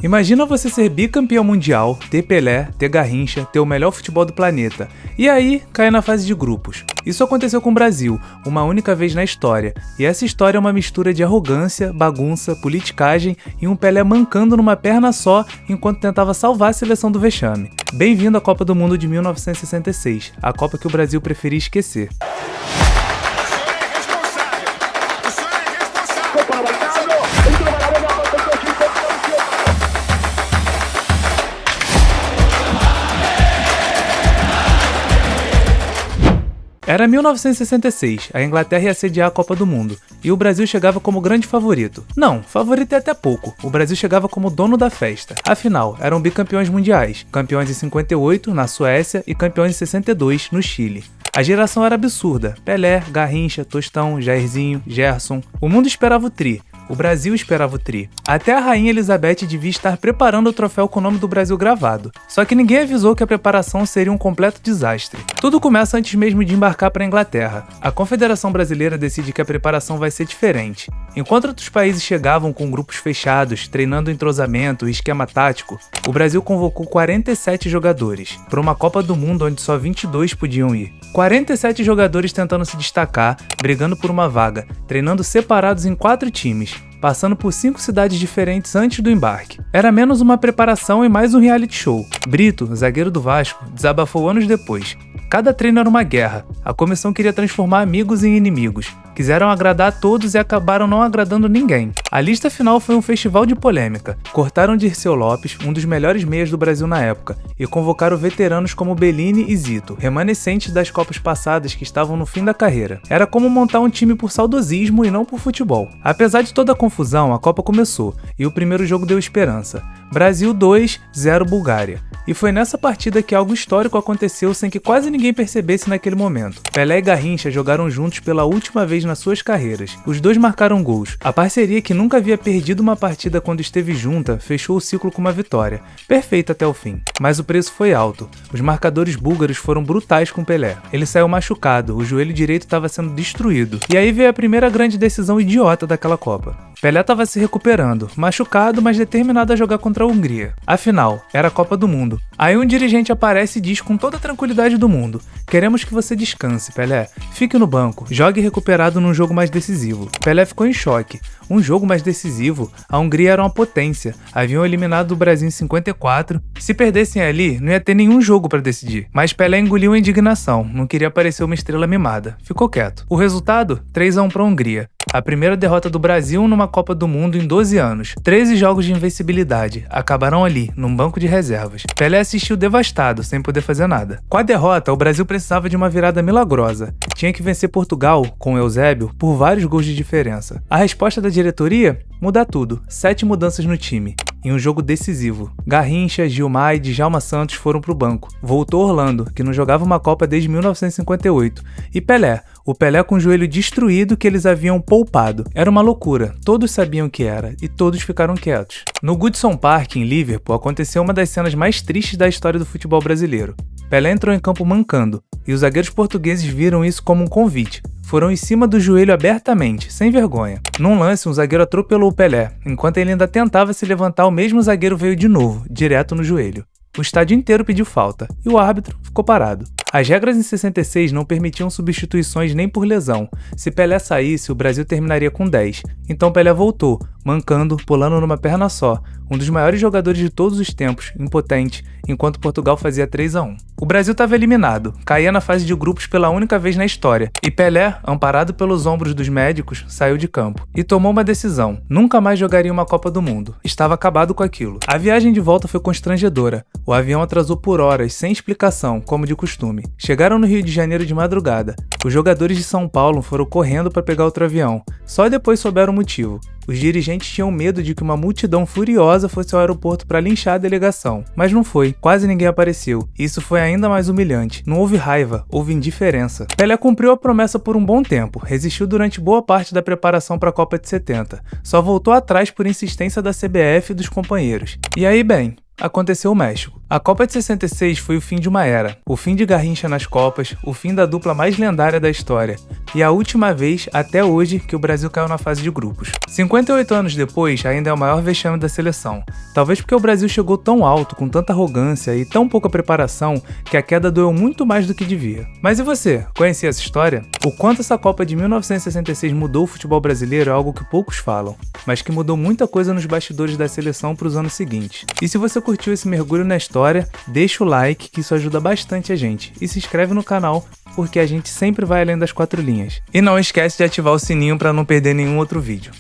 Imagina você ser bicampeão mundial, ter Pelé, ter Garrincha, ter o melhor futebol do planeta, e aí cair na fase de grupos. Isso aconteceu com o Brasil, uma única vez na história, e essa história é uma mistura de arrogância, bagunça, politicagem e um Pelé mancando numa perna só enquanto tentava salvar a seleção do vexame. Bem-vindo à Copa do Mundo de 1966, a Copa que o Brasil preferia esquecer. Era 1966, a Inglaterra ia sediar a Copa do Mundo, e o Brasil chegava como grande favorito. Não, favorito é até pouco, o Brasil chegava como dono da festa. Afinal, eram bicampeões mundiais, campeões em 58, na Suécia, e campeões em 62, no Chile. A geração era absurda, Pelé, Garrincha, Tostão, Jairzinho, Gerson. O mundo esperava o tri. O Brasil esperava o tri. Até a Rainha Elizabeth devia estar preparando o troféu com o nome do Brasil gravado. Só que ninguém avisou que a preparação seria um completo desastre. Tudo começa antes mesmo de embarcar para a Inglaterra. A Confederação Brasileira decide que a preparação vai ser diferente. Enquanto outros países chegavam com grupos fechados, treinando entrosamento e esquema tático, o Brasil convocou 47 jogadores para uma Copa do Mundo onde só 22 podiam ir. 47 jogadores tentando se destacar, brigando por uma vaga, treinando separados em 4 times, passando por 5 cidades diferentes antes do embarque. Era menos uma preparação e mais um reality show. Brito, zagueiro do Vasco, desabafou anos depois. Cada treino era uma guerra. A comissão queria transformar amigos em inimigos. Quiseram agradar a todos e acabaram não agradando ninguém. A lista final foi um festival de polêmica. Cortaram Dirceu Lopes, um dos melhores meias do Brasil na época, e convocaram veteranos como Bellini e Zito, remanescentes das Copas passadas que estavam no fim da carreira. Era como montar um time por saudosismo e não por futebol. Apesar de toda a confusão, a Copa começou, e o primeiro jogo deu esperança. Brasil 2, 0 Bulgária. E foi nessa partida que algo histórico aconteceu sem que quase ninguém percebesse naquele momento. Pelé e Garrincha jogaram juntos pela última vez nas suas carreiras. Os dois marcaram gols. A parceria, que nunca havia perdido uma partida quando esteve junta, fechou o ciclo com uma vitória. Perfeita até o fim. Mas o preço foi alto. Os marcadores búlgaros foram brutais com Pelé. Ele saiu machucado, o joelho direito estava sendo destruído. E aí veio a primeira grande decisão idiota daquela Copa. Pelé estava se recuperando, machucado, mas determinado a jogar contra a Hungria. Afinal, era a Copa do Mundo. Aí um dirigente aparece e diz com toda a tranquilidade do mundo: "Queremos que você descanse, Pelé. Fique no banco, jogue recuperado num jogo mais decisivo." Pelé ficou em choque. Um jogo mais decisivo? A Hungria era uma potência. Haviam eliminado o Brasil em 54. Se perdessem ali, não ia ter nenhum jogo para decidir. Mas Pelé engoliu a indignação, não queria parecer uma estrela mimada. Ficou quieto. O resultado? 3-1 para a Hungria. A primeira derrota do Brasil numa Copa do Mundo em 12 anos. 13 jogos de invencibilidade. Acabaram ali, num banco de reservas. Pelé assistiu devastado, sem poder fazer nada. Com a derrota, o Brasil precisava de uma virada milagrosa. Tinha que vencer Portugal, com Eusébio, por vários gols de diferença. A resposta da diretoria? Mudar tudo. 7 mudanças no time. Em um jogo decisivo. Garrincha, Gilmar e Djalma Santos foram pro banco. Voltou Orlando, que não jogava uma Copa desde 1958. E Pelé, o Pelé com o joelho destruído que eles haviam poupado. Era uma loucura, todos sabiam o que era, e todos ficaram quietos. No Goodson Park, em Liverpool, aconteceu uma das cenas mais tristes da história do futebol brasileiro. Pelé entrou em campo mancando, e os zagueiros portugueses viram isso como um convite. Foram em cima do joelho abertamente, sem vergonha. Num lance, um zagueiro atropelou o Pelé. Enquanto ele ainda tentava se levantar, o mesmo zagueiro veio de novo, direto no joelho. O estádio inteiro pediu falta, e o árbitro ficou parado. As regras em 66 não permitiam substituições nem por lesão. Se Pelé saísse, o Brasil terminaria com 10. Então Pelé voltou, mancando, pulando numa perna só. Um dos maiores jogadores de todos os tempos, impotente, enquanto Portugal fazia 3-1. O Brasil estava eliminado, caía na fase de grupos pela única vez na história, e Pelé, amparado pelos ombros dos médicos, saiu de campo. E tomou uma decisão: nunca mais jogaria uma Copa do Mundo. Estava acabado com aquilo. A viagem de volta foi constrangedora. O avião atrasou por horas, sem explicação, como de costume. Chegaram no Rio de Janeiro de madrugada. Os jogadores de São Paulo foram correndo para pegar outro avião. Só depois souberam o motivo. Os dirigentes tinham medo de que uma multidão furiosa fosse ao aeroporto para linchar a delegação. Mas não foi, quase ninguém apareceu. Isso foi ainda mais humilhante. Não houve raiva, houve indiferença. Pelé cumpriu a promessa por um bom tempo, resistiu durante boa parte da preparação para a Copa de 70. Só voltou atrás por insistência da CBF e dos companheiros. E aí, bem, aconteceu o México. A Copa de 66 foi o fim de uma era, o fim de Garrincha nas Copas, o fim da dupla mais lendária da história, e a última vez, até hoje, que o Brasil caiu na fase de grupos. 58 anos depois, ainda é o maior vexame da seleção. Talvez porque o Brasil chegou tão alto, com tanta arrogância e tão pouca preparação, que a queda doeu muito mais do que devia. Mas e você? Conhecia essa história? O quanto essa Copa de 1966 mudou o futebol brasileiro é algo que poucos falam, mas que mudou muita coisa nos bastidores da seleção para os anos seguintes. E se você curtiu esse mergulho na história, deixa o like que isso ajuda bastante a gente, e se inscreve no canal porque a gente sempre vai além das 4 linhas. E não esquece de ativar o sininho para não perder nenhum outro vídeo.